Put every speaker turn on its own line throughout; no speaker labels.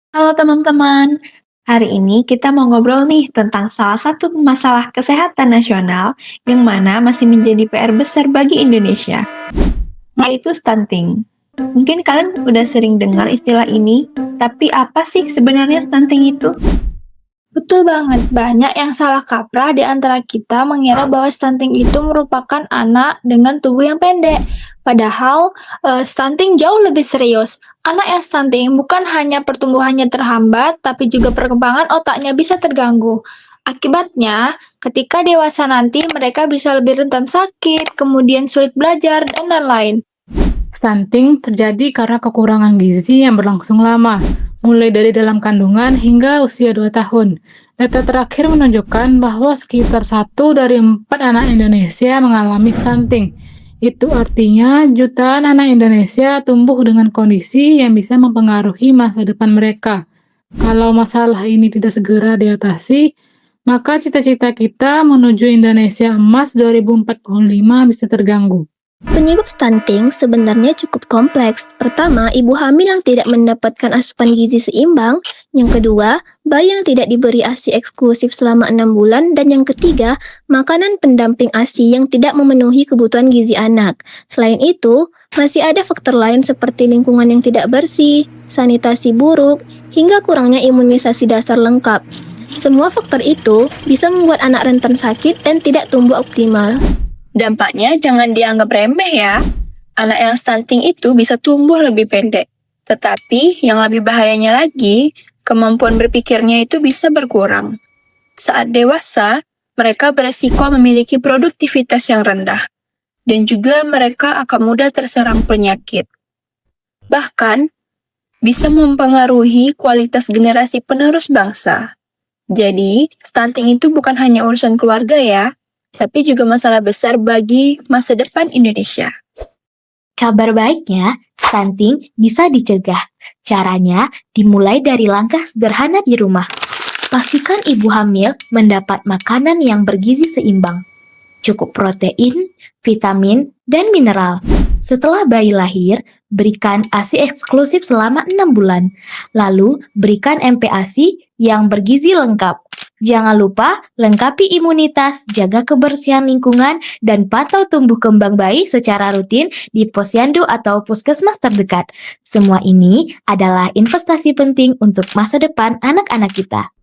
Halo teman-teman, hari ini kita mau ngobrol nih tentang salah satu masalah kesehatan nasional yang mana masih menjadi PR besar bagi Indonesia, yaitu stunting. Mungkin kalian udah sering dengar istilah ini, tapi apa sih sebenarnya stunting itu?
Betul banget, banyak yang salah kaprah di antara kita mengira bahwa stunting itu merupakan anak dengan tubuh yang pendek. Padahal, stunting jauh lebih serius. Anak yang stunting bukan hanya pertumbuhannya terhambat, tapi juga perkembangan otaknya bisa terganggu. Akibatnya, ketika dewasa nanti mereka bisa lebih rentan sakit, kemudian sulit belajar, dan lain-lain.
Stunting terjadi karena kekurangan gizi yang berlangsung lama, mulai dari dalam kandungan hingga usia 2 tahun. Data terakhir menunjukkan bahwa sekitar 1 dari 4 anak Indonesia mengalami stunting. Itu artinya jutaan anak Indonesia tumbuh dengan kondisi yang bisa mempengaruhi masa depan mereka. Kalau masalah ini tidak segera diatasi, maka cita-cita kita menuju Indonesia Emas 2045 bisa terganggu.
Penyebab stunting sebenarnya cukup kompleks. Pertama, ibu hamil yang tidak mendapatkan asupan gizi seimbang. Yang kedua, bayi yang tidak diberi ASI eksklusif selama 6 bulan. Dan yang ketiga, makanan pendamping ASI yang tidak memenuhi kebutuhan gizi anak. Selain itu, masih ada faktor lain seperti lingkungan yang tidak bersih, sanitasi buruk, hingga kurangnya imunisasi dasar lengkap. Semua faktor itu bisa membuat anak rentan sakit dan tidak tumbuh optimal.
Dampaknya jangan dianggap remeh ya. Anak yang stunting itu bisa tumbuh lebih pendek. Tetapi yang lebih bahayanya lagi, kemampuan berpikirnya itu bisa berkurang. Saat dewasa, mereka beresiko memiliki produktivitas yang rendah. Dan juga mereka akan mudah terserang penyakit. Bahkan, bisa mempengaruhi kualitas generasi penerus bangsa. Jadi, stunting itu bukan hanya urusan keluarga ya, tapi juga masalah besar bagi masa depan Indonesia.
Kabar baiknya, stunting bisa dicegah. Caranya dimulai dari langkah sederhana di rumah. Pastikan ibu hamil mendapat makanan yang bergizi seimbang. Cukup protein, vitamin, dan mineral. Setelah bayi lahir, berikan ASI eksklusif selama 6 bulan. Lalu, berikan MPASI yang bergizi lengkap. Jangan lupa lengkapi imunitas, jaga kebersihan lingkungan, dan pantau tumbuh kembang bayi secara rutin di posyandu atau puskesmas terdekat. Semua ini adalah investasi penting untuk masa depan anak-anak kita.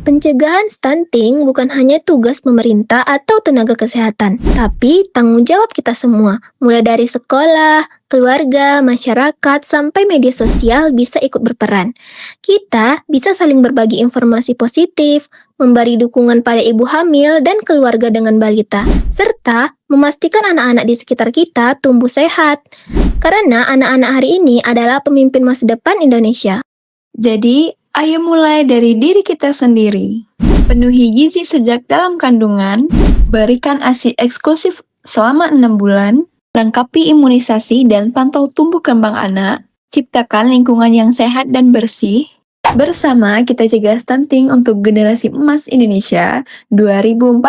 Pencegahan stunting bukan hanya tugas pemerintah atau tenaga kesehatan, tapi tanggung jawab kita semua. Mulai dari sekolah, keluarga, masyarakat, sampai media sosial bisa ikut berperan. Kita bisa saling berbagi informasi positif, memberi dukungan pada ibu hamil dan keluarga dengan balita, serta memastikan anak-anak di sekitar kita tumbuh sehat. Karena anak-anak hari ini adalah pemimpin masa depan Indonesia.
Jadi, ayo mulai dari diri kita sendiri. Penuhi gizi sejak dalam kandungan, berikan ASI eksklusif selama 6 bulan, lengkapi imunisasi dan pantau tumbuh kembang anak, ciptakan lingkungan yang sehat dan bersih. Bersama kita cegah stunting untuk generasi emas Indonesia 2045.